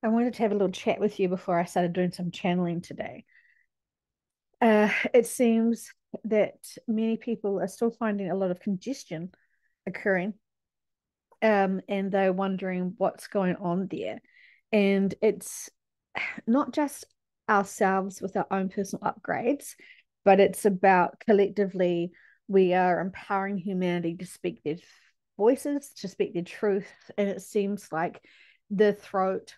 I wanted to have a little chat with you before I started doing some channeling today. It seems that many people are still finding a lot of congestion occurring, and they're wondering what's going on there. And it's not just ourselves with our own personal upgrades, but it's about collectively we are empowering humanity to speak their voices, to speak their truth. And it seems like the throat,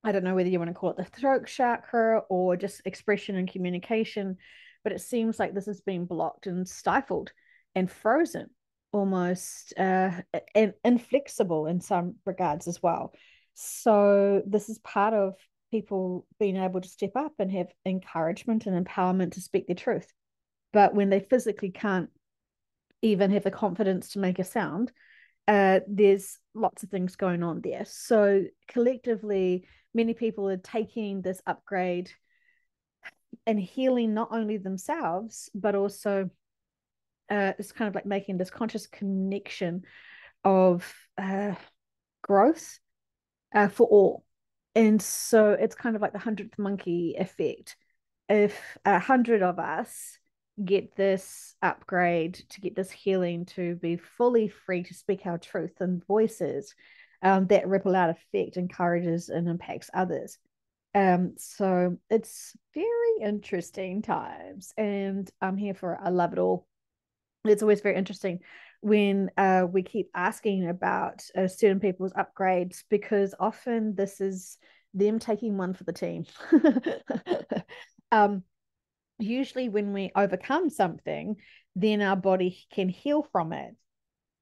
I don't know whether you want to call it the throat chakra or just expression and communication, but it seems like this has been blocked and stifled and frozen, almost and inflexible in some regards as well. So this is part of people being able to step up and have encouragement and empowerment to speak their truth. But when they physically can't even have the confidence to make a sound, there's lots of things going on there. So collectively, many people are taking this upgrade and healing not only themselves, but also it's kind of like making this conscious connection of growth for all. And so it's kind of like the hundredth monkey effect. If 100 of us get this upgrade, to get this healing, to be fully free to speak our truth and voices, that ripple out effect encourages and impacts others. So it's very interesting times, and I'm here for it. I love it all. It's always very interesting when we keep asking about certain people's upgrades, because often this is them taking one for the team. um, Usually, when we overcome something, then our body can heal from it,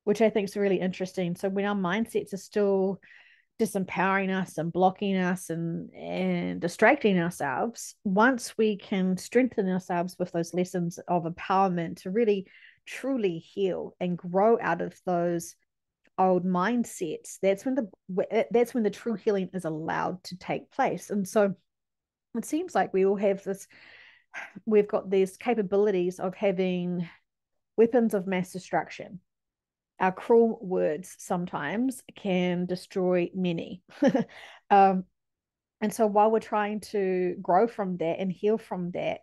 which I think is really interesting. So when our mindsets are still disempowering us and blocking us and distracting ourselves, once we can strengthen ourselves with those lessons of empowerment to really truly heal and grow out of those old mindsets, that's when the true healing is allowed to take place. And so it seems like we've got these capabilities of having weapons of mass destruction. Our cruel words sometimes can destroy many. um, and so while we're trying to grow from that and heal from that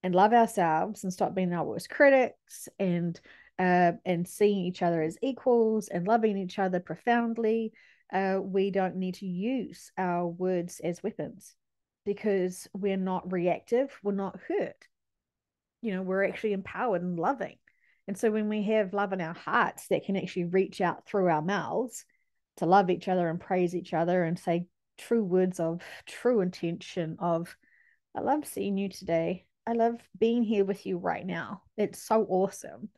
and love ourselves and stop being our worst critics and seeing each other as equals and loving each other profoundly, we don't need to use our words as weapons because we're not reactive, we're not hurt. We're actually empowered and loving. And so when we have love in our hearts that can actually reach out through our mouths to love each other and praise each other and say true words of true intention of, I love seeing you today. I love being here with you right now. It's so awesome.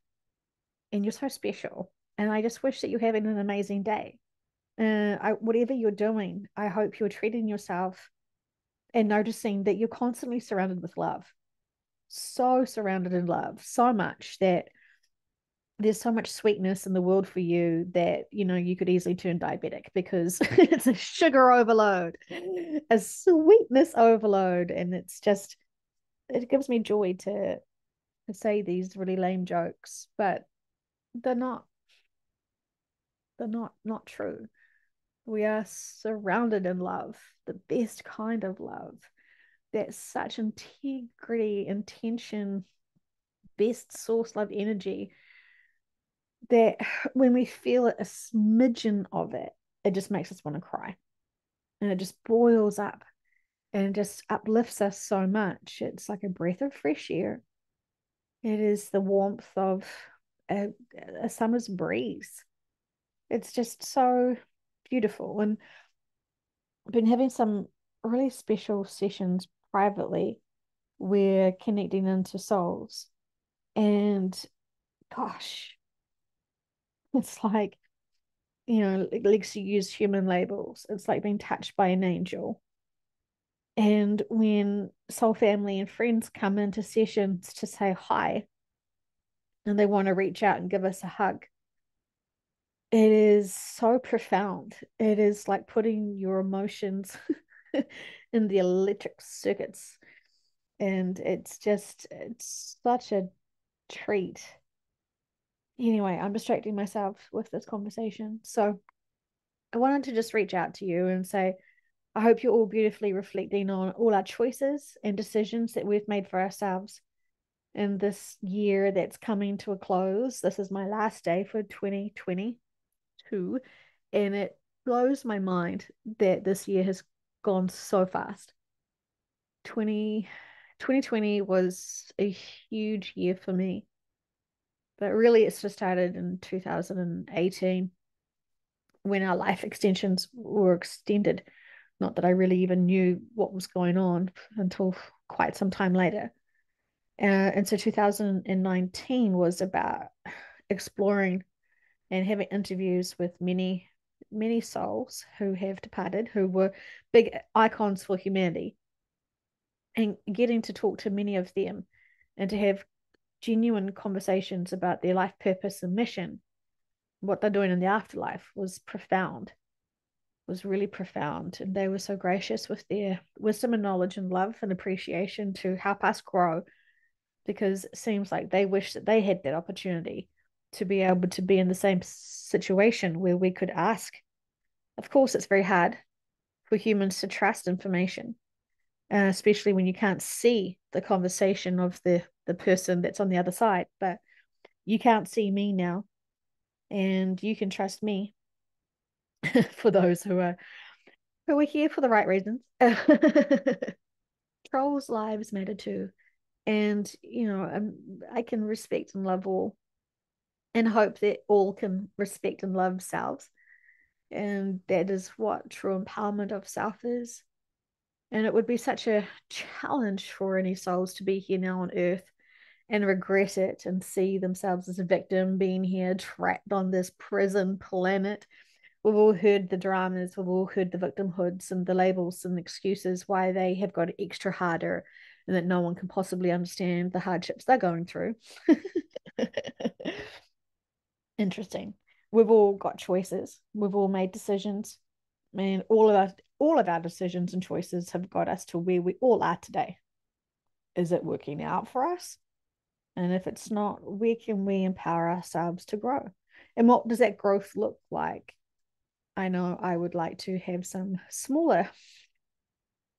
And you're so special. And I just wish that you're having an amazing day. Whatever you're doing, I hope you're treating yourself and noticing that you're constantly surrounded with love. So surrounded in love, so much that there's so much sweetness in the world for you that you could easily turn diabetic because it's a sugar overload, a sweetness overload, and it gives me joy to say these really lame jokes, but they're not they're not true. We are surrounded in love, the best kind of love. That's such integrity, intention, best source love energy that when we feel a smidgen of it, it just makes us want to cry. And it just boils up and just uplifts us so much. It's like a breath of fresh air. It is the warmth of a summer's breeze. It's just so beautiful. And I've been having some really special sessions privately. We're connecting into souls. And gosh, it's like, likes to use human labels. It's like being touched by an angel. And when soul family and friends come into sessions to say hi and they want to reach out and give us a hug, it is so profound. It is like putting your emotions in the electric circuits. And it's such a treat. Anyway, I'm distracting myself with this conversation. So I wanted to just reach out to you and say, I hope you're all beautifully reflecting on all our choices and decisions that we've made for ourselves in this year that's coming to a close. This is my last day for 2022, and it blows my mind that this year has gone so fast. 2020 was a huge year for me, but really it's just started in 2018 when our life extensions were extended. Not that I really even knew what was going on until quite some time later. And so 2019 was about exploring and having interviews with many, many souls who have departed, who were big icons for humanity, and getting to talk to many of them and to have genuine conversations about their life purpose and mission, what they're doing in the afterlife, was profound, was really profound. And they were so gracious with their wisdom and knowledge and love and appreciation to help us grow, because it seems like they wish that they had that opportunity to be able to be in the same situation where we could ask. Of course, it's very hard for humans to trust information, especially when you can't see the conversation of the person that's on the other side. But you can't see me now, and you can trust me for those who are here for the right reasons. Trolls' lives matter too, and I can respect and love all, and hope that all can respect and love selves, and that is what true empowerment of self is. And it would be such a challenge for any souls to be here now on earth and regret it and see themselves as a victim being here trapped on this prison planet. We've all heard the dramas, we've all heard the victimhoods and the labels and excuses why they have got it extra harder, and that no one can possibly understand the hardships they're going through. Interesting. We've all got choices. We've all made decisions. And all of our decisions and choices have got us to where we all are today. Is it working out for us? And if it's not, where can we empower ourselves to grow? And what does that growth look like? I know I would like to have some smaller.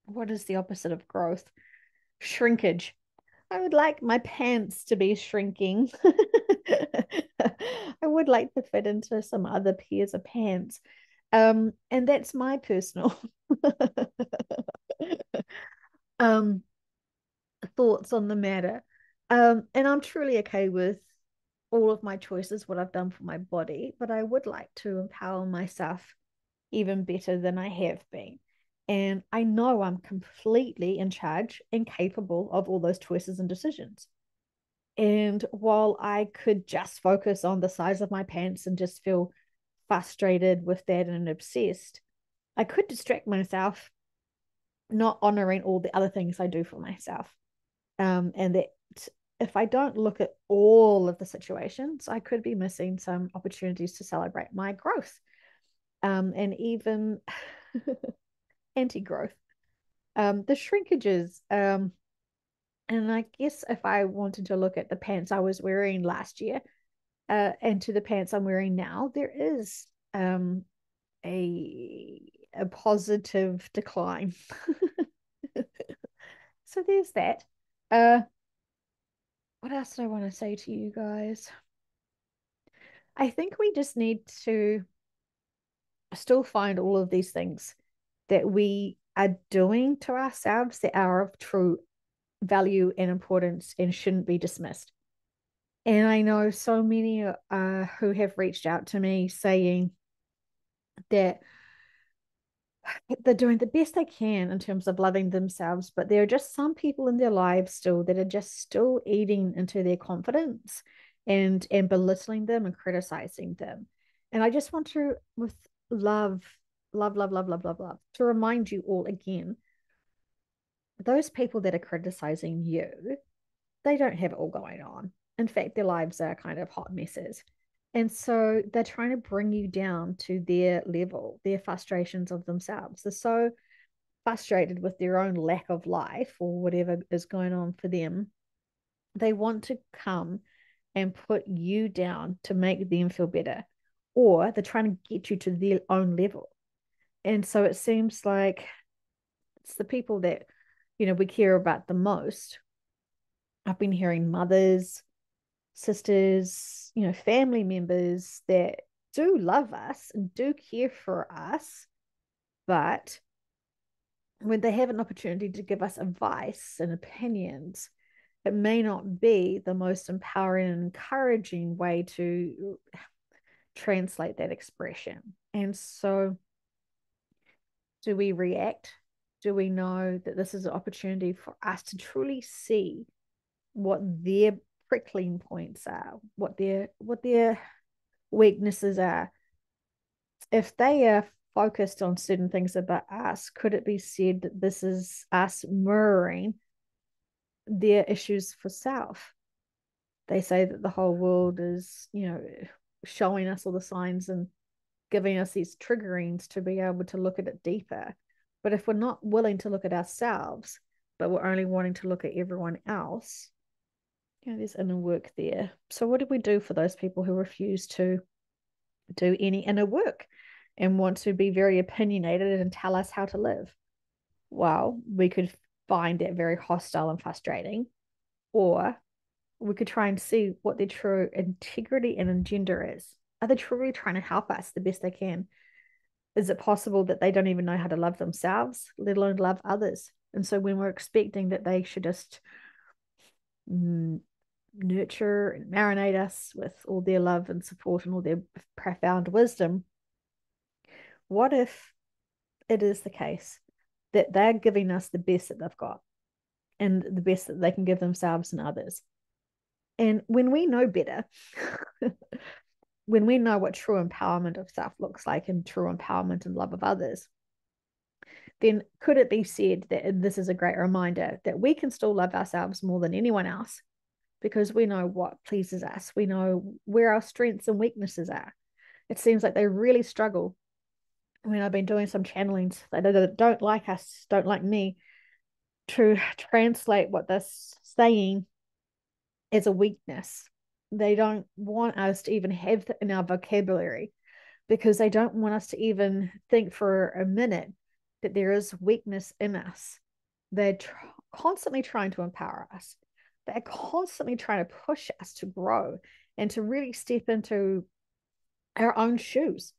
What is the opposite of growth? Shrinkage. I would like my pants to be shrinking. I would like to fit into some other pairs of pants. And that's my personal um thoughts on the matter. And I'm truly okay with all of my choices, what I've done for my body, but I would like to empower myself even better than I have been. And I know I'm completely in charge and capable of all those choices and decisions. And while I could just focus on the size of my pants and just feel frustrated with that and obsessed, I could distract myself, not honoring all the other things I do for myself. And that if I don't look at all of the situations, I could be missing some opportunities to celebrate my growth, and even anti-growth, the shrinkages. And I guess if I wanted to look at the pants I was wearing last year, and to the pants I'm wearing now, there is a positive decline. So there's that. Uh, what else do I want to say to you guys? I think we just need to still find all of these things that we are doing to ourselves that are of true value and importance and shouldn't be dismissed. And I know so many who have reached out to me saying that they're doing the best they can in terms of loving themselves, but there are just some people in their lives still that are just still eating into their confidence and belittling them and criticizing them. And I just want to, with love, love, love, love, love, love, love, to remind you all again, those people that are criticizing you, they don't have it all going on. In fact, their lives are kind of hot messes. And so they're trying to bring you down to their level, their frustrations of themselves. They're so frustrated with their own lack of life or whatever is going on for them. They want to come and put you down to make them feel better, or they're trying to get you to their own level. And so it seems like It's the people that, we care about the most. I've been hearing mothers, sisters, family members that do love us and do care for us, but when they have an opportunity to give us advice and opinions, it may not be the most empowering and encouraging way to translate that expression. And so, do we react? Do we know that this is an opportunity for us to truly see what their prickling points are, what their weaknesses are? If they are focused on certain things about us, could it be said that this is us mirroring their issues for self? They say that the whole world is, showing us all the signs and giving us these triggerings to be able to look at it deeper. But if we're not willing to look at ourselves, but we're only wanting to look at everyone else, there's inner work there. So what do we do for those people who refuse to do any inner work and want to be very opinionated and tell us how to live? Well, we could find that very hostile and frustrating, or we could try and see what their true integrity and agenda is. Are they truly trying to help us the best they can? Is it possible that they don't even know how to love themselves, let alone love others? And so when we're expecting that they should just nurture and marinate us with all their love and support and all their profound wisdom, what if it is the case that they're giving us the best that they've got and the best that they can give themselves and others? And when we know better, when we know what true empowerment of self looks like and true empowerment and love of others, then could it be said that this is a great reminder that we can still love ourselves more than anyone else because we know what pleases us. We know where our strengths and weaknesses are. It seems like they really struggle when I've been doing some channelings. They don't like us, don't like me, to translate what they're saying as a weakness. They don't want us to even have in our vocabulary because they don't want us to even think for a minute that there is weakness in us. They're constantly trying to empower us. They're constantly trying to push us to grow and to really step into our own shoes.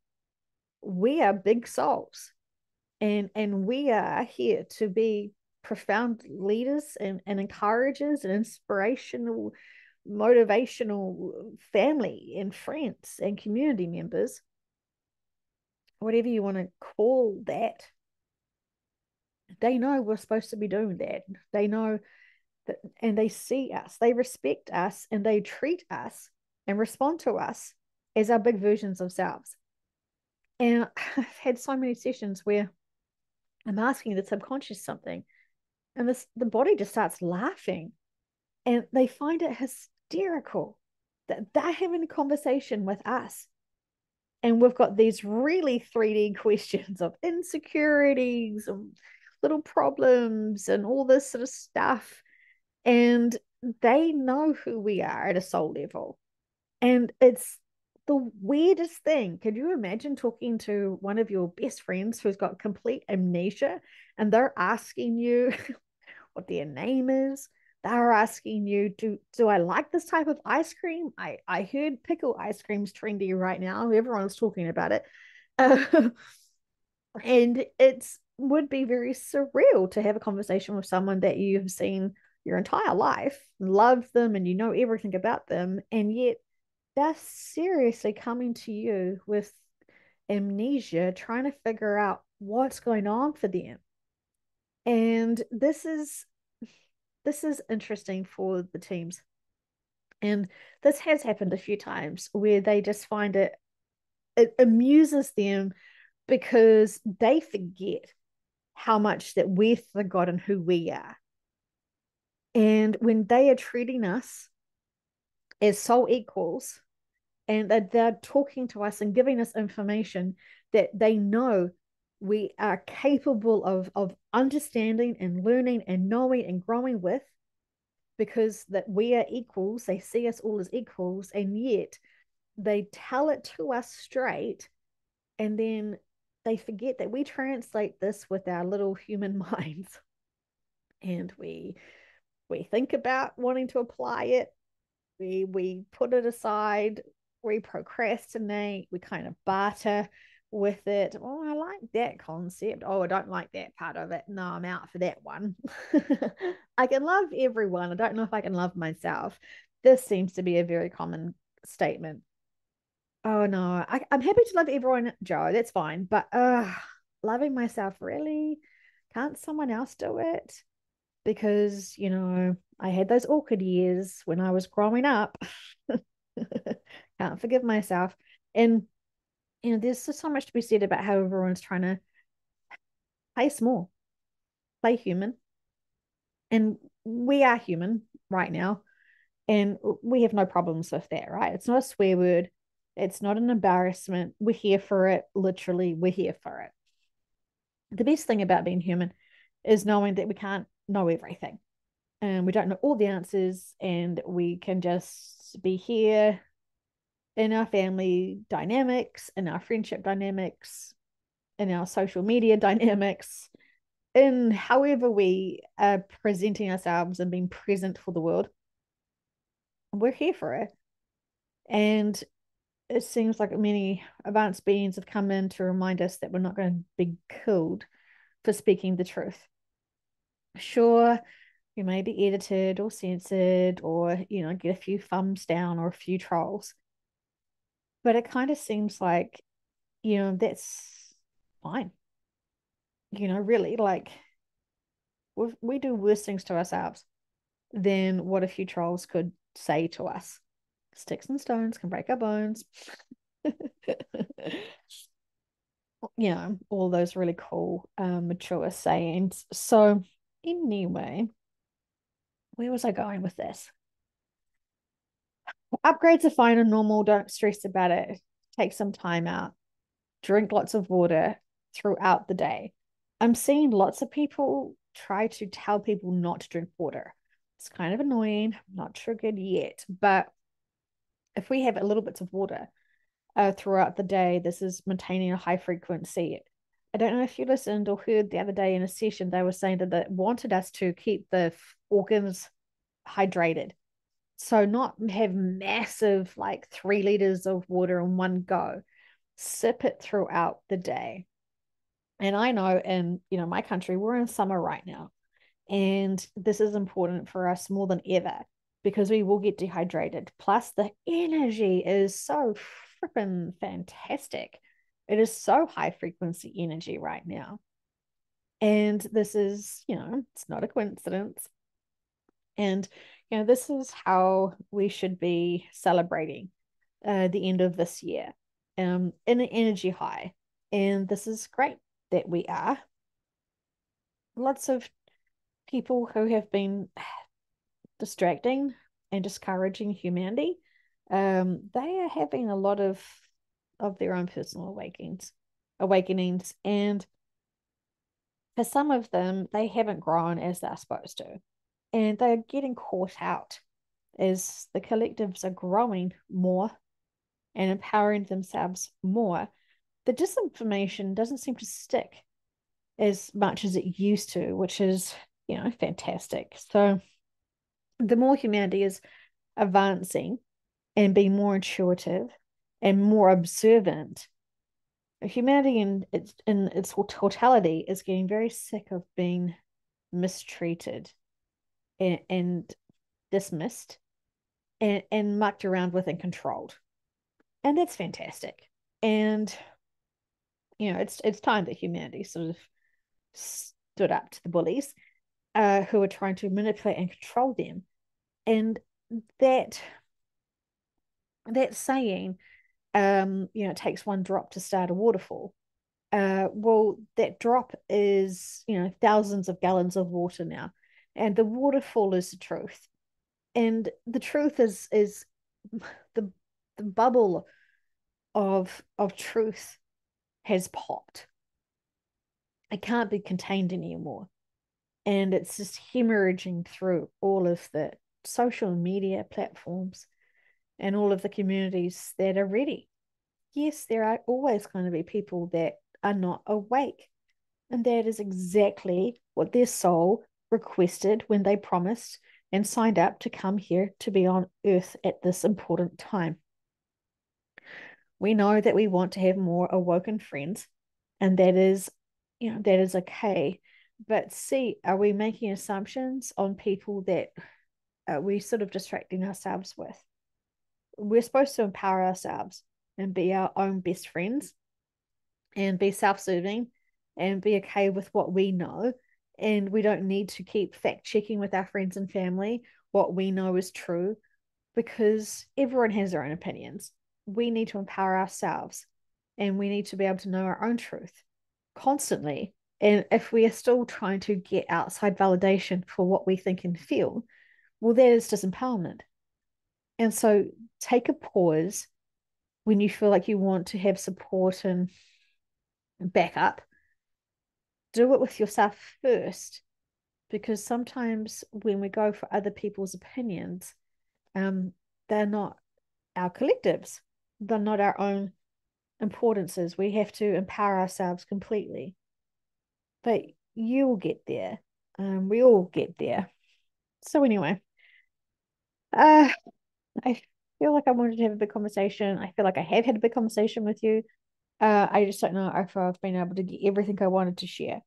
We are big souls, and we are here to be profound leaders and encouragers and inspirational, motivational family and friends and community members, whatever you want to call that. They know we're supposed to be doing that. They know that, and they see us, they respect us, and they treat us and respond to us as our big versions of selves. And I've had so many sessions where I'm asking the subconscious something, and the body just starts laughing, and they find it hysterical that they're having a conversation with us. And we've got these really 3D questions of insecurities and little problems and all this sort of stuff. And they know who we are at a soul level. And it's the weirdest thing. Could you imagine talking to one of your best friends who's got complete amnesia and they're asking you what their name is? They're asking you, do I like this type of ice cream? I heard pickle ice cream's trendy right now. Everyone's talking about it. And it's would be very surreal to have a conversation with someone that you've seen your entire life, love them, and you know everything about them, and yet they're seriously coming to you with amnesia, trying to figure out what's going on for them. And this is interesting for the teams. And this has happened a few times where they just find it amuses them because they forget how much that we've forgotten who we are. And when they are treating us as soul equals and that they're talking to us and giving us information that they know we are capable of understanding and learning and knowing and growing with, because that we are equals, they see us all as equals, and yet they tell it to us straight, and then they forget that we translate this with our little human minds, and we think about wanting to apply it, we put it aside, we procrastinate, we kind of barter with it. Oh, I like that concept. Oh, I don't like that part of it. No, I'm out for that one. I can love everyone. I don't know if I can love myself. This seems to be a very common statement. Oh no, I'm happy to love everyone, Joe. That's fine. But loving myself, really? Can't someone else do it? Because, I had those awkward years when I was growing up. Can't forgive myself. And, there's just so much to be said about how everyone's trying to play small, play human. And we are human right now. And we have no problems with that, right? It's not a swear word. It's not an embarrassment. We're here for it. Literally, we're here for it. The best thing about being human is knowing that we can't know everything, and we don't know all the answers, and we can just be here in our family dynamics, in our friendship dynamics, in our social media dynamics, in however we are presenting ourselves and being present for the world. We're here for it. And it seems like many advanced beings have come in to remind us that we're not going to be killed for speaking the truth. Sure, we may be edited or censored or, get a few thumbs down or a few trolls. But it kind of seems like, that's fine. Really, like we do worse things to ourselves than what a few trolls could say to us. Sticks and stones can break our bones. All those really cool, mature sayings. So, anyway, where was I going with this? Upgrades are fine and normal. Don't stress about it. Take some time out. Drink lots of water throughout the day. I'm seeing lots of people try to tell people not to drink water. It's kind of annoying. I'm not triggered yet, but if we have a little bits of water throughout the day, this is maintaining a high frequency. I don't know if you listened or heard the other day in a session, they were saying that they wanted us to keep the organs hydrated. So not have massive, like 3 liters of water in one go. Sip it throughout the day. And I know in, my country, we're in summer right now. And this is important for us more than ever because we will get dehydrated. Plus, the energy is so freaking fantastic. It is so high frequency energy right now. And this is, it's not a coincidence. And, this is how we should be celebrating the end of this year in an energy high. And this is great that we are. Lots of people who have been distracting and discouraging humanity, they are having a lot of their own personal awakenings, and for some of them, they haven't grown as they're supposed to, and they're getting caught out as the collectives are growing more and empowering themselves more. The disinformation doesn't seem to stick as much as it used to, which is, fantastic. So the more humanity is advancing and being more intuitive and more observant, humanity in its totality is getting very sick of being mistreated and dismissed and mucked around with and controlled. And that's fantastic. And it's time that humanity sort of stood up to the bullies who are trying to manipulate and control them. And that saying, it takes one drop to start a waterfall. Well, that drop is, thousands of gallons of water now, and the waterfall is the truth. And the truth is the bubble of truth has popped. It can't be contained anymore. And it's just hemorrhaging through all of the social media platforms and all of the communities that are ready. Yes, there are always going to be people that are not awake. And that is exactly what their soul requested when they promised and signed up to come here to be on earth at this important time. We know that we want to have more awoken friends, and that is, that is okay. But see, are we making assumptions on people that we're sort of distracting ourselves with? We're supposed to empower ourselves and be our own best friends and be self-serving and be okay with what we know. And we don't need to keep fact checking with our friends and family what we know is true, because everyone has their own opinions. We need to empower ourselves, and we need to be able to know our own truth constantly. And if we are still trying to get outside validation for what we think and feel, well, that is disempowerment. And so take a pause when you feel like you want to have support and backup. Do it with yourself first, because sometimes when we go for other people's opinions, um, they're not our collectives, they're not our own importances. We have to empower ourselves completely. But you will get there. We all get there. So anyway, uh, I feel like I wanted to have a big conversation. I feel like I have had a big conversation with you. I just don't know if I've been able to get everything I wanted to share.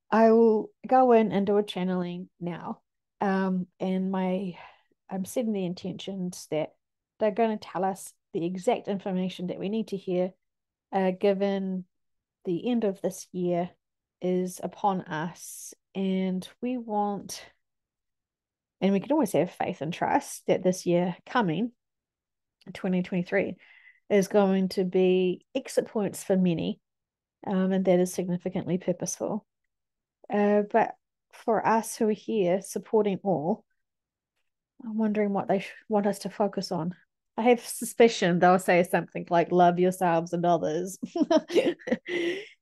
I will go in and do a channeling now. And I'm setting the intentions that they're going to tell us the exact information that we need to hear, given the end of this year is upon us. And we can always have faith and trust that this year coming, 2023, is going to be exit points for many, and that is significantly purposeful. But for us who are here supporting all, I'm wondering what they want us to focus on. I have suspicion they'll say something like love yourselves and others.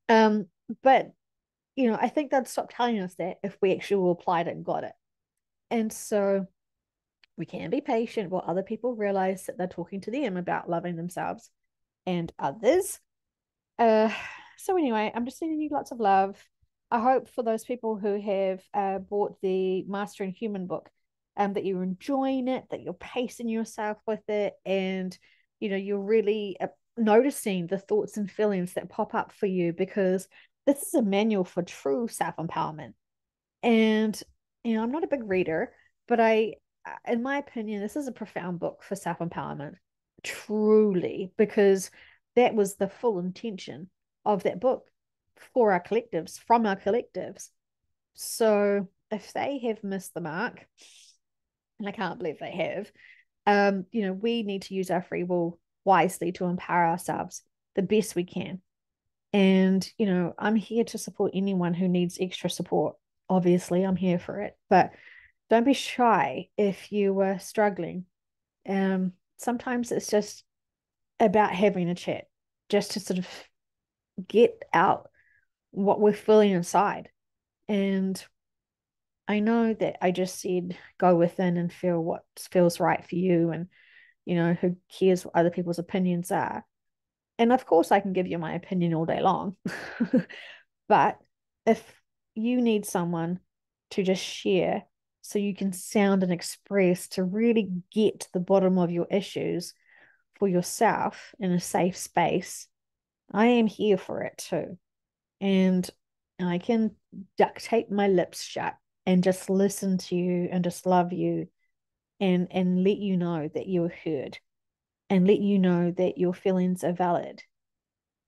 um, but I think they'd stop telling us that if we actually applied it and got it. And so we can be patient while other people realize that they're talking to them about loving themselves and others. Uh, so anyway, I'm just sending you lots of love. I hope for those people who have bought the Mastering Human book, that you're enjoying it, that you're pacing yourself with it, and you're really noticing the thoughts and feelings that pop up for you, because this is a manual for true self-empowerment. And I'm not a big reader, but in my opinion, this is a profound book for self-empowerment, truly, because that was the full intention of that book for our collectives, from our collectives. So if they have missed the mark, and I can't believe they have, we need to use our free will wisely to empower ourselves the best we can. And I'm here to support anyone who needs extra support. Obviously, I'm here for it, but don't be shy if you are struggling. Sometimes it's just about having a chat, just to sort of get out what we're feeling inside. And I know that I just said go within and feel what feels right for you, and who cares what other people's opinions are. And of course I can give you my opinion all day long. But if you need someone to just share so you can sound and express to really get to the bottom of your issues for yourself in a safe space, I am here for it too. And I can duct tape my lips shut and just listen to you and just love you, and let you know that you're heard, and let you know that your feelings are valid,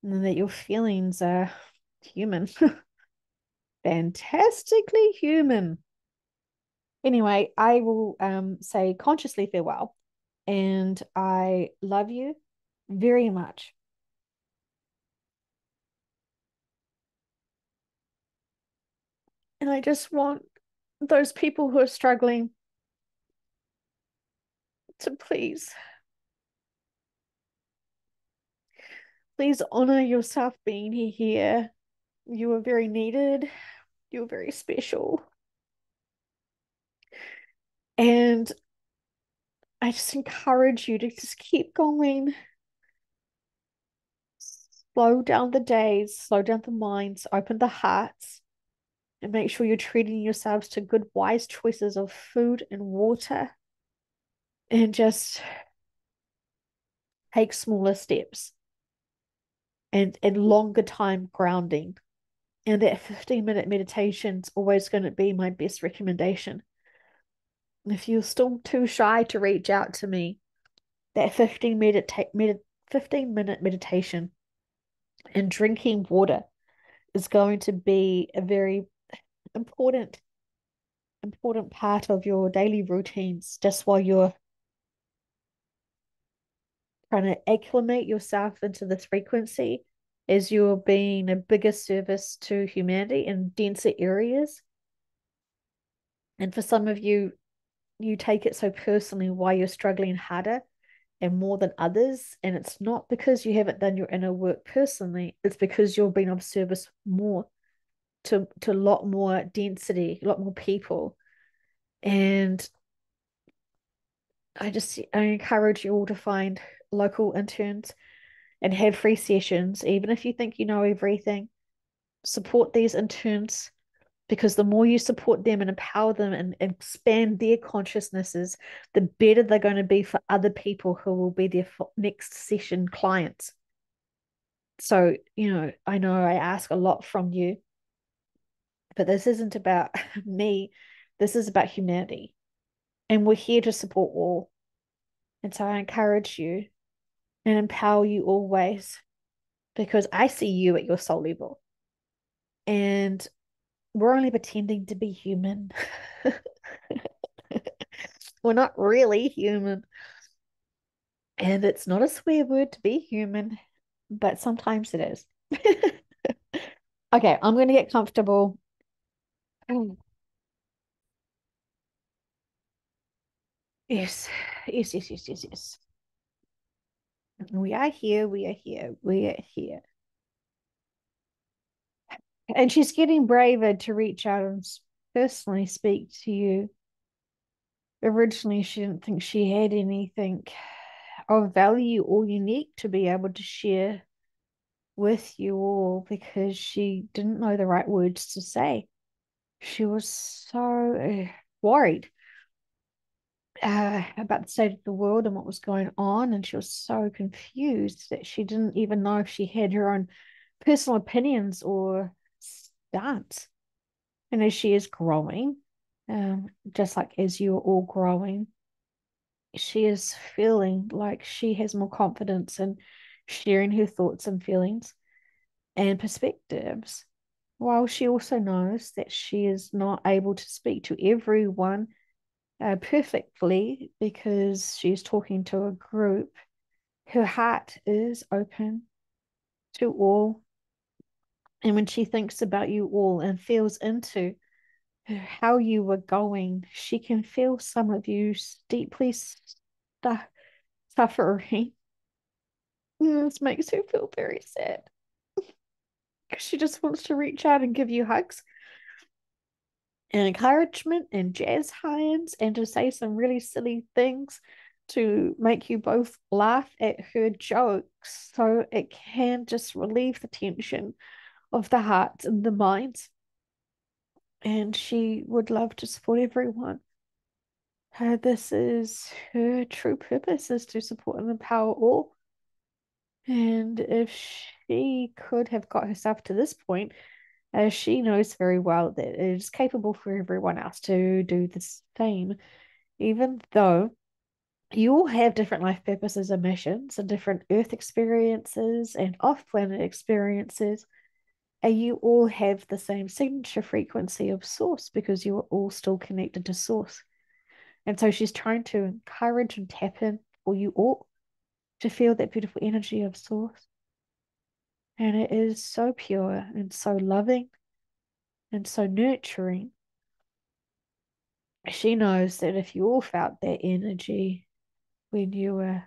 and that your feelings are human. Fantastically human. Anyway, I will say consciously farewell, and I love you very much. And I just want those people who are struggling to please honor yourself being here. You are very needed. You're very special. And I just encourage you to just keep going. slow down the days, slow down the minds, open the hearts, and make sure you're treating yourselves to good, wise choices of food and water, and just take smaller steps and longer time grounding. And that 15-minute meditation is always going to be my best recommendation. If you're still too shy to reach out to me, that 15-minute meditation and drinking water is going to be a very important part of your daily routines, just while you're trying to acclimate yourself into this frequency, as you're being a bigger service to humanity in denser areas. And for some of you, you take it so personally why you're struggling harder and more than others. And it's not because you haven't done your inner work personally, it's because you're being of service more to a lot more density, a lot more people. And I encourage you all to find local interns and have free sessions, even if you think you know everything. Support these interns, because the more you support them and empower them and expand their consciousnesses, the better they're going to be for other people who will be their next session clients. So, I know I ask a lot from you, but this isn't about me. This is about humanity. And we're here to support all. And so I encourage you and empower you always, because I see you at your soul level. And we're only pretending to be human. We're not really human. And it's not a swear word to be human, but sometimes it is. Okay, I'm going to get comfortable. Yes, yes, yes, yes, yes, yes. We are here, we are here, we are here. And she's getting braver to reach out and personally speak to you. Originally, she didn't think she had anything of value or unique to be able to share with you all, because she didn't know the right words to say. She was so worried about the state of the world and what was going on, and she was so confused that she didn't even know if she had her own personal opinions or stance. And as she is growing, just like as you're all growing, she is feeling like she has more confidence in sharing her thoughts and feelings and perspectives, while she also knows that she is not able to speak to everyone perfectly because she's talking to a group. Her heart is open to all. And when she thinks about you all and feels into how you were going, she can feel some of you deeply suffering. This makes her feel very sad, because she just wants to reach out and give you hugs and encouragement and jazz hands, and to say some really silly things to make you both laugh at her jokes, so it can just relieve the tension of the hearts and the minds. And she would love to support everyone. This is her true purpose, is to support and empower all. And if she could have got herself to this point, as she knows very well that it is capable for everyone else to do the same, even though you all have different life purposes and missions and different earth experiences and off-planet experiences, and you all have the same signature frequency of source, because you are all still connected to source. And so she's trying to encourage and tap in for you all to feel that beautiful energy of source. And it is so pure and so loving and so nurturing. She knows that if you all felt that energy when you were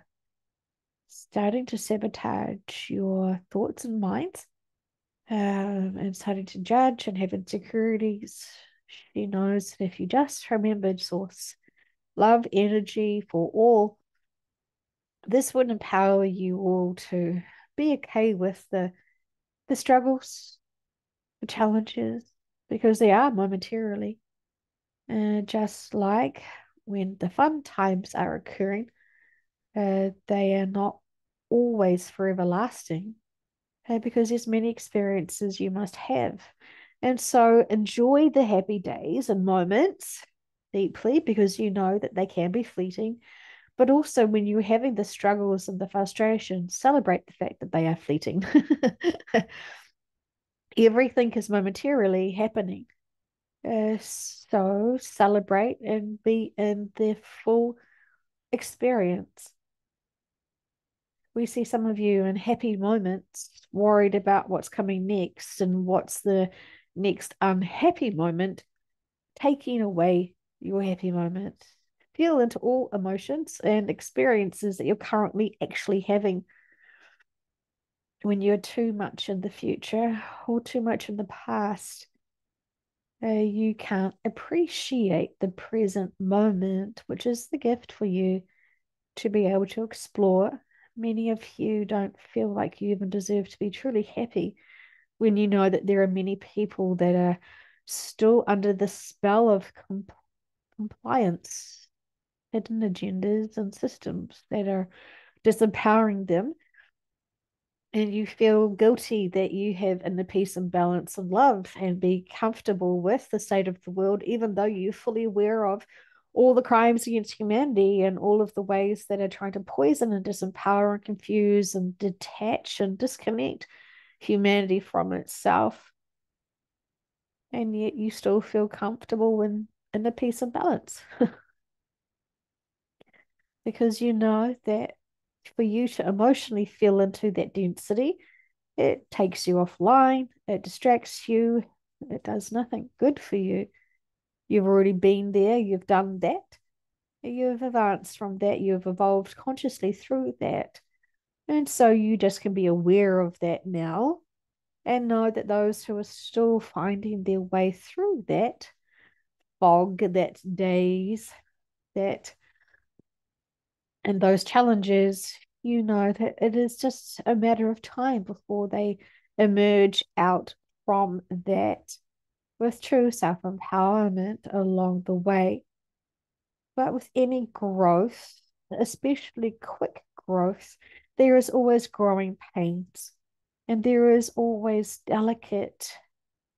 starting to sabotage your thoughts and minds, and starting to judge and have insecurities, she knows that if you just remembered source, love, energy for all, this would empower you all to be okay with the struggles, the challenges, because they are momentarily. Just like when the fun times are occurring, they are not always forever lasting, because there's many experiences you must have. And so enjoy the happy days and moments deeply, because you know that they can be fleeting. But also, when you're having the struggles and the frustration, celebrate the fact that they are fleeting. Everything is momentarily happening. So celebrate and be in the full experience. We see some of you in happy moments, worried about what's coming next and what's the next unhappy moment, taking away your happy moment. Feel into all emotions and experiences that you're currently actually having. When you're too much in the future or too much in the past, you can't appreciate the present moment, which is the gift for you to be able to explore. Many of you don't feel like you even deserve to be truly happy when you know that there are many people that are still under the spell of compliance, hidden agendas, and systems that are disempowering them. And you feel guilty that you have inner peace and balance and love and be comfortable with the state of the world, even though you're fully aware of all the crimes against humanity and all of the ways that are trying to poison and disempower and confuse and detach and disconnect humanity from itself. And yet you still feel comfortable in the peace and balance. Because you know that for you to emotionally feel into that density, it takes you offline, it distracts you, it does nothing good for you. You've already been there, you've done that, you've advanced from that, you've evolved consciously through that. And so you just can be aware of that now and know that those who are still finding their way through that fog, that daze, that and those challenges, you know that it is just a matter of time before they emerge out from that with true self empowerment along the way. But with any growth, especially quick growth, there is always growing pains, and there is always delicate,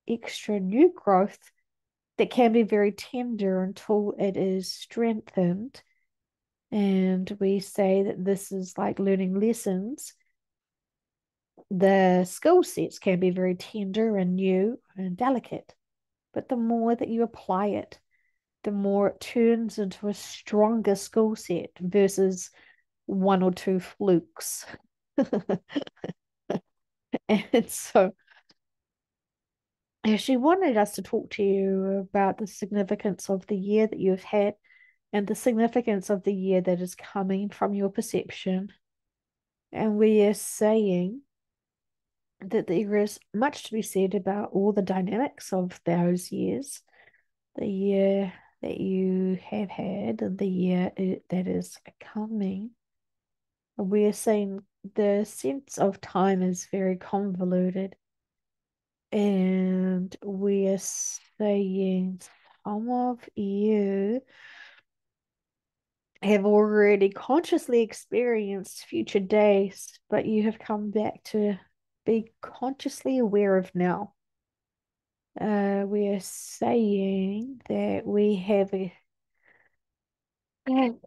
extra new growth that can be very tender until it is strengthened. And we say that this is like learning lessons. The skill sets can be very tender and new and delicate, but the more that you apply it, the more it turns into a stronger skill set versus one or two flukes. And so she wanted us to talk to you about the significance of the year that you've had and the significance of the year that is coming from your perception. And we are saying that there is much to be said about all the dynamics of those years, the year that you have had and the year that is coming. We're saying the sense of time is very convoluted, and we're saying some of you have already consciously experienced future days, but you have come back to be consciously aware of now. We are saying that we have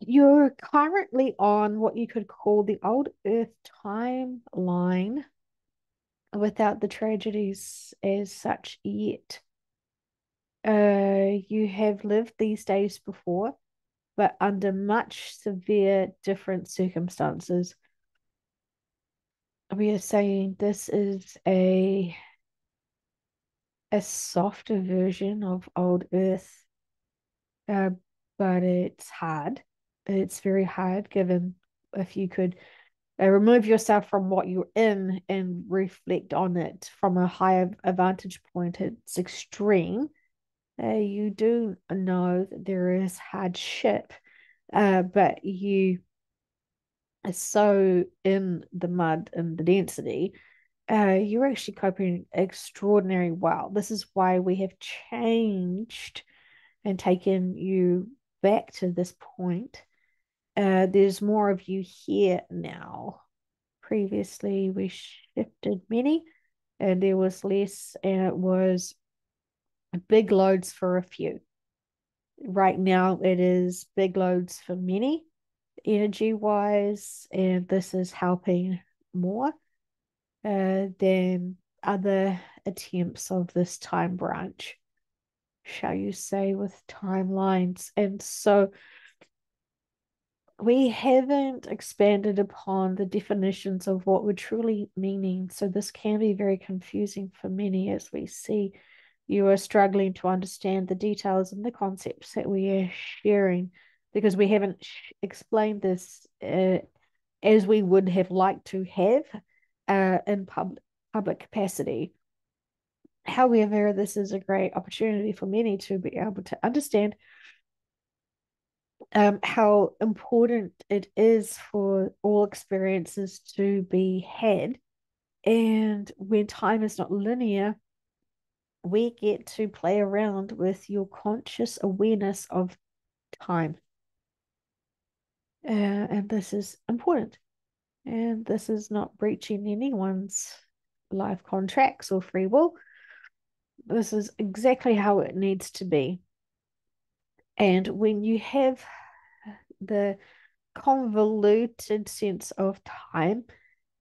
you're currently on what you could call the old Earth timeline without the tragedies as such yet. You have lived these days before, but under much severe different circumstances. We are saying this is a softer version of old Earth, uh, but it's hard. It's very hard given if you could remove yourself from what you're in and reflect on it from a higher vantage point. It's extreme. You do know that there is hardship, but you is so in the mud and the density, you're actually coping extraordinarily well. This is why we have changed and taken you back to this point. There's more of you here now. Previously, we shifted many, and there was less, and it was big loads for a few. Right now, it is big loads for many, energy wise, and this is helping more than other attempts of this time branch, shall you say, with timelines. And so we haven't expanded upon the definitions of what we're truly meaning. So this can be very confusing for many, as we see you are struggling to understand the details and the concepts that we are sharing, because we haven't explained this as we would have liked to have in public capacity. However, this is a great opportunity for many to be able to understand how important it is for all experiences to be had. And when time is not linear, we get to play around with your conscious awareness of time. And this is important. And this is not breaching anyone's life contracts or free will. This is exactly how it needs to be. And when you have the convoluted sense of time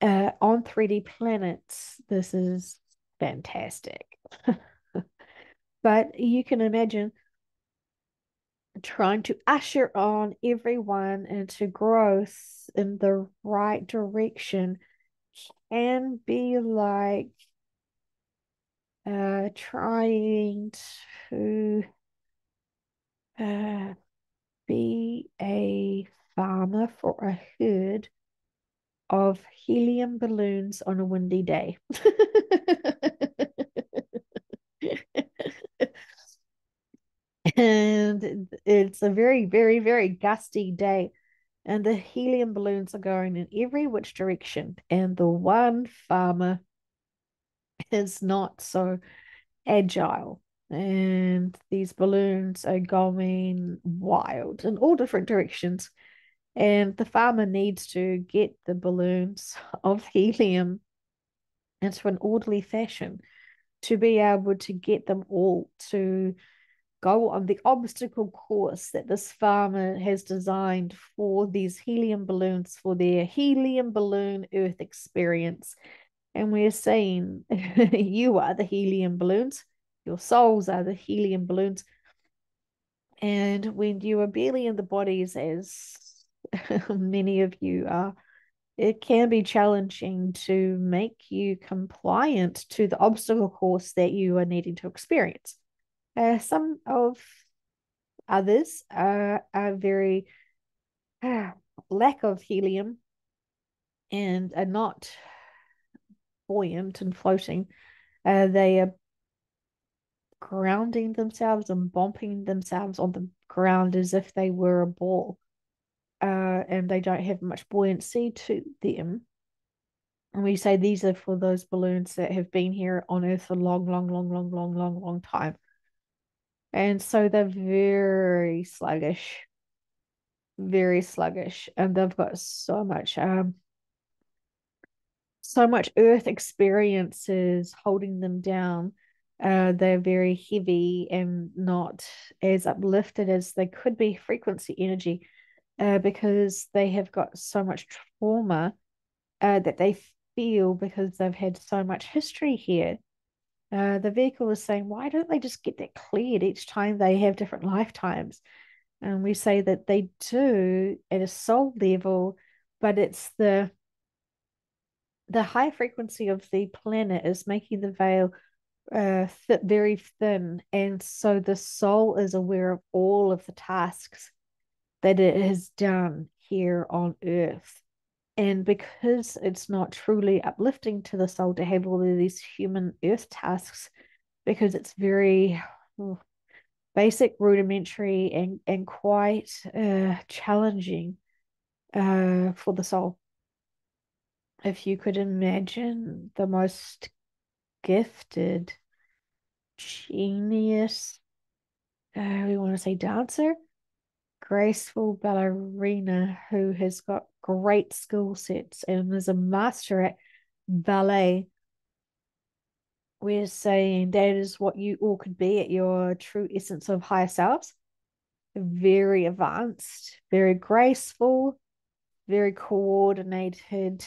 on 3D planets, this is fantastic. But you can imagine trying to usher on everyone into growth in the right direction can be like trying to be a farmer for a herd of helium balloons on a windy day. And it's a very, very, very gusty day. And the helium balloons are going in every which direction. And the one farmer is not so agile. And these balloons are going wild in all different directions. And the farmer needs to get the balloons of helium into an orderly fashion to be able to get them all to go on the obstacle course that this farmer has designed for these helium balloons for their helium balloon Earth experience. And we're saying you are the helium balloons, your souls are the helium balloons. And when you are barely in the bodies, as many of you are, it can be challenging to make you compliant to the obstacle course that you are needing to experience. Some of others are very lack of helium and are not buoyant and floating. They are grounding themselves and bumping themselves on the ground as if they were a ball. And they don't have much buoyancy to them. And we say these are for those balloons that have been here on Earth a long, long, long, long, long, long, long time. And so they're very sluggish, and they've got so much Earth experiences holding them down. They're very heavy and not as uplifted as they could be frequency energy, because they have got so much trauma that they feel because they've had so much history here. The vehicle is saying, why don't they just get that cleared each time they have different lifetimes? And we say that they do at a soul level, but it's the high frequency of the planet is making the veil very thin. And so the soul is aware of all of the tasks that it has done here on Earth. And because it's not truly uplifting to the soul to have all of these human Earth tasks, because it's very basic, rudimentary, and quite challenging. for the soul. If you could imagine the most gifted, genius, we want to say dancer, graceful ballerina who has got great skill sets and is a master at ballet, we're saying that is what you all could be at your true essence of higher selves. Very advanced, very graceful, very coordinated,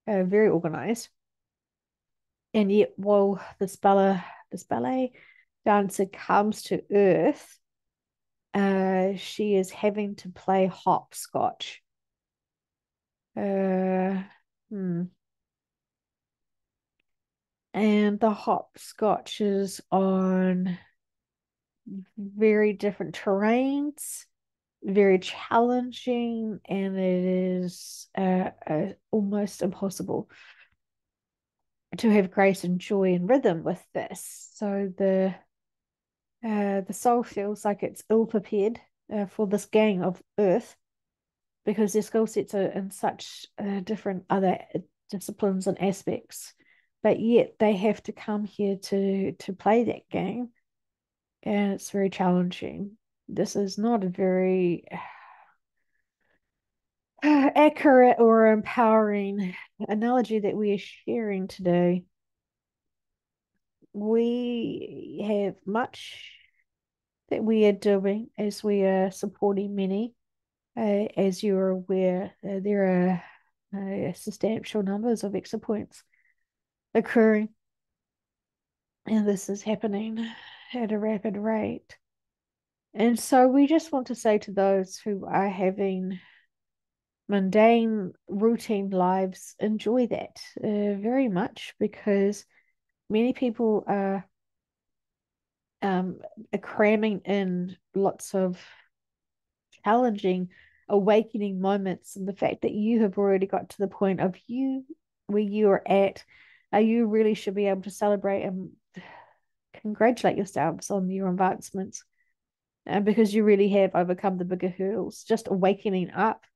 very organized. And yet, while this ballet dancer comes to Earth, she is having to play hopscotch. Uh, hmm. And the hopscotch is on very different terrains, very challenging, and it is almost impossible to have grace and joy and rhythm with this. So the soul feels like it's ill prepared for this gang of Earth because their skill sets are in such different other disciplines and aspects, but yet they have to come here to play that game, and it's very challenging. This is not a very accurate or empowering analogy that we are sharing today. We have much that we are doing as we are supporting many. As you're aware, there are substantial numbers of exit points occurring, and this is happening at a rapid rate. And so we just want to say to those who are having mundane, routine lives, enjoy that very much, because many people are cramming in lots of challenging awakening moments, and the fact that you have already got to the point of you where you are at, you really should be able to celebrate and congratulate yourselves on your advancements, because you really have overcome the bigger hurdles. Just awakening up,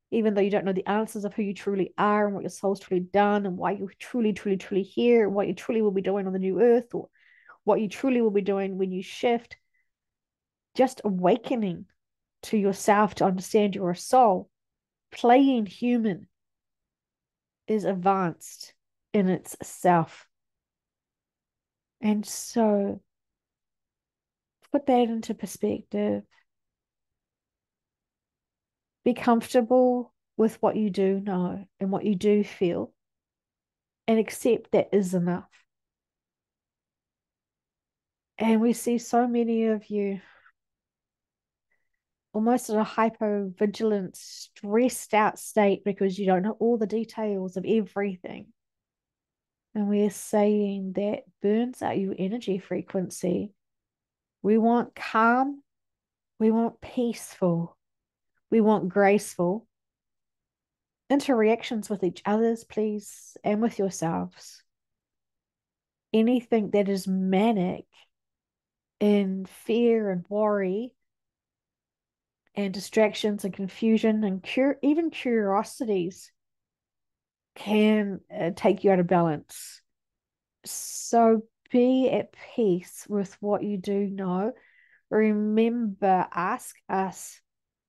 even though you don't know the answers of who you truly are and what your soul's truly done and why you truly here, and what you truly will be doing on the new earth, or what you truly will be doing when you shift. Just awakening to yourself to understand you're a soul. Playing human is advanced in itself. And so put that into perspective. Be comfortable with what you do know and what you do feel, and accept that is enough. And we see so many of you almost in a hyper-vigilant, stressed out state because you don't know all the details of everything. And we're saying that burns out your energy frequency. We want calm, we want peaceful, we want graceful interactions with each other's, please, and with yourselves. Anything that is manic in fear and worry and distractions and confusion and even curiosities can take you out of balance. So be at peace with what you do know. Remember, ask us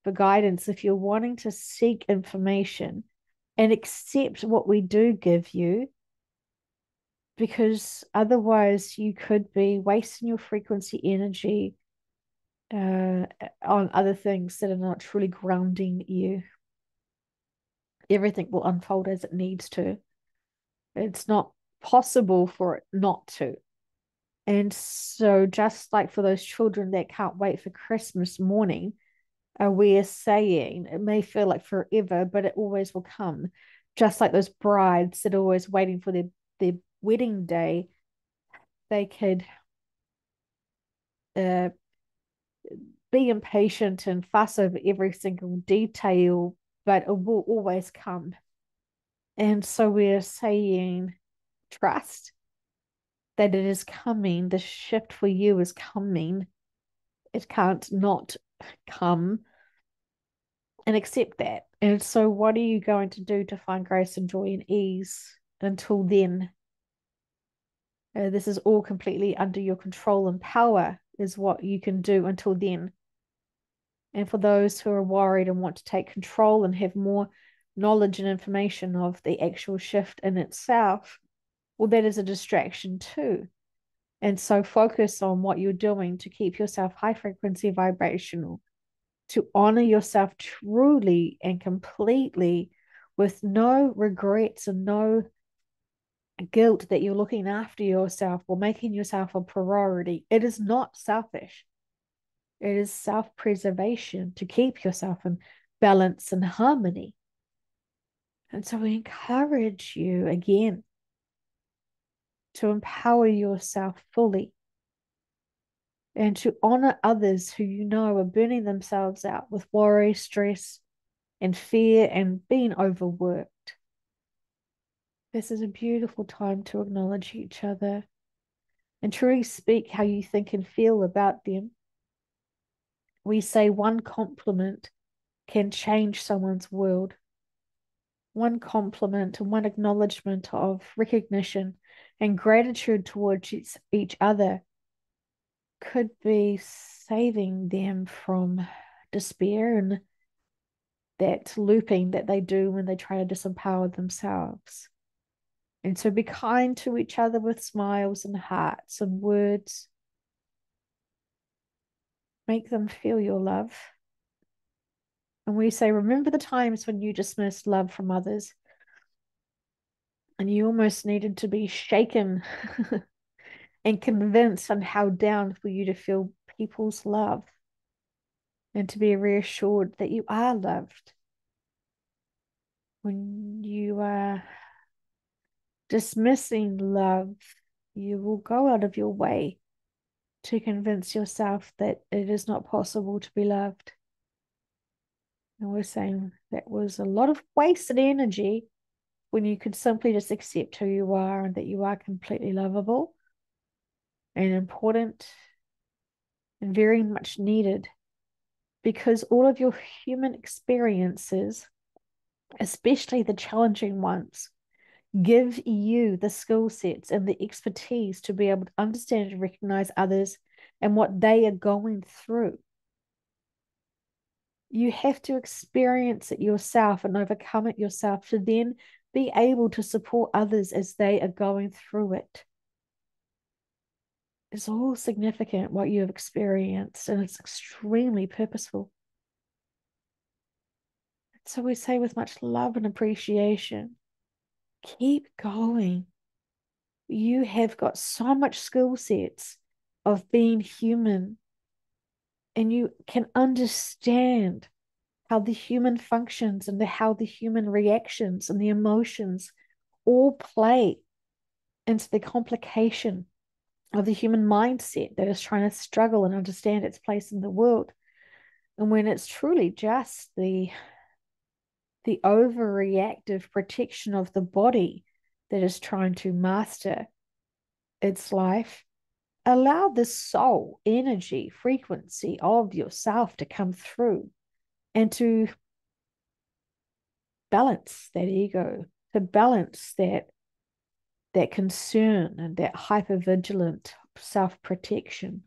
for guidance if you're wanting to seek information, and accept what we do give you, because otherwise you could be wasting your frequency energy on other things that are not truly grounding you. Everything will unfold as it needs to. It's not possible for it not to. And so, just like for those children that can't wait for Christmas morning, we're saying it may feel like forever, but it always will come. Just like those brides that are always waiting for their wedding day, they could uh, be impatient and fuss over every single detail, but it will always come. And so we're saying, trust that it is coming. The shift for you is coming. It can't not come, and accept that. And so, what are you going to do to find grace and joy and ease until then? This is all completely under your control and power, is what you can do until then. And for those who are worried and want to take control and have more knowledge and information of the actual shift in itself, well, that is a distraction too. And so focus on what you're doing to keep yourself high frequency vibrational, to honor yourself truly and completely with no regrets and no guilt that you're looking after yourself or making yourself a priority. It is not selfish. It is self-preservation to keep yourself in balance and harmony. And so we encourage you again to empower yourself fully and to honor others who you know are burning themselves out with worry, stress, and fear and being overworked. This is a beautiful time to acknowledge each other and truly speak how you think and feel about them. We say one compliment can change someone's world. One compliment and one acknowledgement of recognition and gratitude towards each other could be saving them from despair and that looping that they do when they try to disempower themselves. And so be kind to each other with smiles and hearts and words. Make them feel your love. And we say, remember the times when you dismissed love from others and you almost needed to be shaken and convinced and held down for you to feel people's love and to be reassured that you are loved. When you are dismissing love, you will go out of your way to convince yourself that it is not possible to be loved. And we're saying that was a lot of wasted energy when you could simply just accept who you are and that you are completely lovable and important and very much needed, because all of your human experiences, especially the challenging ones, give you the skill sets and the expertise to be able to understand and recognize others and what they are going through. You have to experience it yourself and overcome it yourself to then be able to support others as they are going through it. It's all significant what you have experienced, and it's extremely purposeful. So we say with much love and appreciation, keep going. You have got so much skill sets of being human, and you can understand how the human functions and how the human reactions and the emotions all play into the complication of the human mindset that is trying to struggle and understand its place in the world. And when it's truly just the overreactive protection of the body that is trying to master its life, allow the soul energy frequency of yourself to come through and to balance that ego, to balance that concern and that hypervigilant self-protection.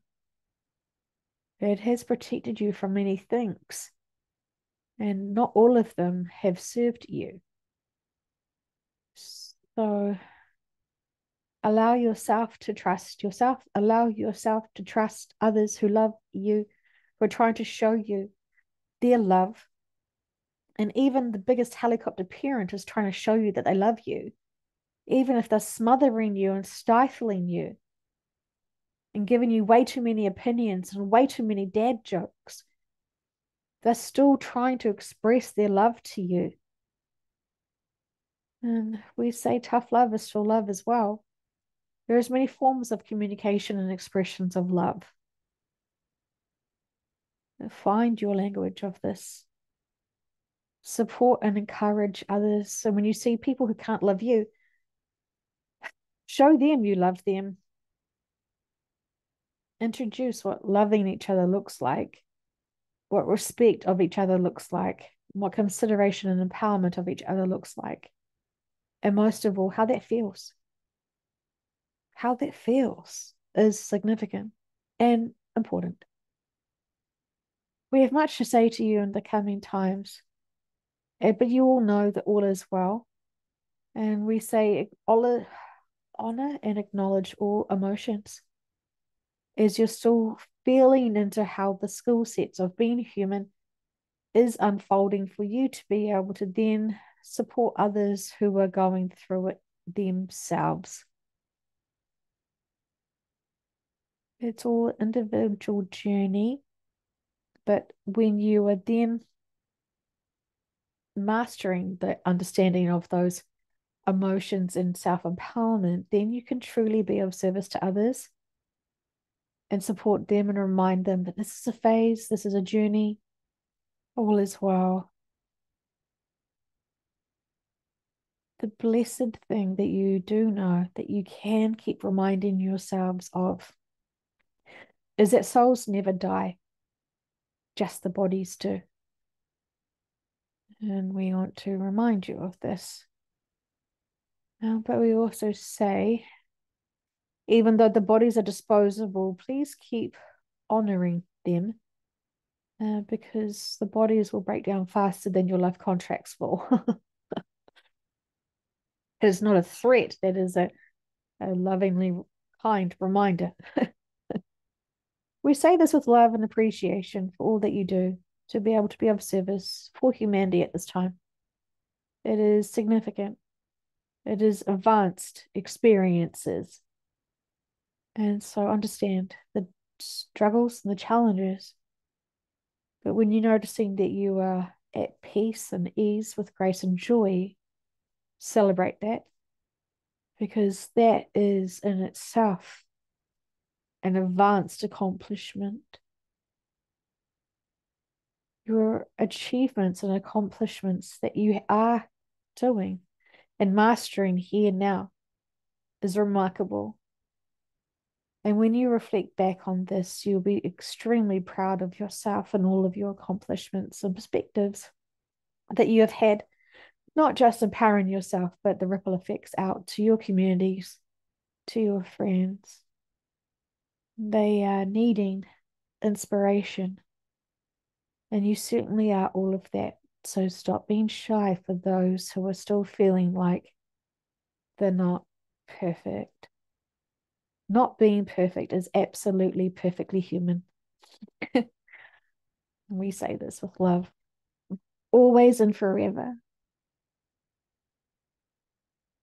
It has protected you from many things, and not all of them have served you. So allow yourself to trust yourself, allow yourself to trust others who love you, who are trying to show you their love. And even the biggest helicopter parent is trying to show you that they love you, even if they're smothering you and stifling you and giving you way too many opinions and way too many dad jokes. They're still trying to express their love to you. And we say tough love is still love as well. There's many forms of communication and expressions of love. Find your language of this. Support and encourage others. So when you see people who can't love you, show them you love them. Introduce what loving each other looks like, what respect of each other looks like, what consideration and empowerment of each other looks like. And most of all, how that feels. How that feels is significant and important. We have much to say to you in the coming times, but you all know that all is well. And we say honor and acknowledge all emotions as you're still feeling into how the skill sets of being human is unfolding for you to be able to then support others who are going through it themselves. It's all individual journey, but when you are then mastering the understanding of those emotions and self-empowerment, then you can truly be of service to others and support them and remind them that this is a phase, this is a journey, all is well. The blessed thing that you do know that you can keep reminding yourselves of is that souls never die, just the bodies do. And we want to remind you of this. But we also say, even though the bodies are disposable, please keep honoring them because the bodies will break down faster than your life contracts will. It is not a threat, that is a lovingly kind reminder. We say this with love and appreciation for all that you do to be able to be of service for humanity at this time. It is significant. It is advanced experiences. And so understand the struggles and the challenges. But when you're noticing that you are at peace and ease with grace and joy, celebrate that because that is in itself an advanced accomplishment. Your achievements and accomplishments that you are doing and mastering here now is remarkable. And when you reflect back on this, you'll be extremely proud of yourself and all of your accomplishments and perspectives that you have had, not just empowering yourself, but the ripple effects out to your communities, to your friends. They are needing inspiration. And you certainly are all of that. So stop being shy for those who are still feeling like they're not perfect. Not being perfect is absolutely perfectly human. We say this with love, always and forever.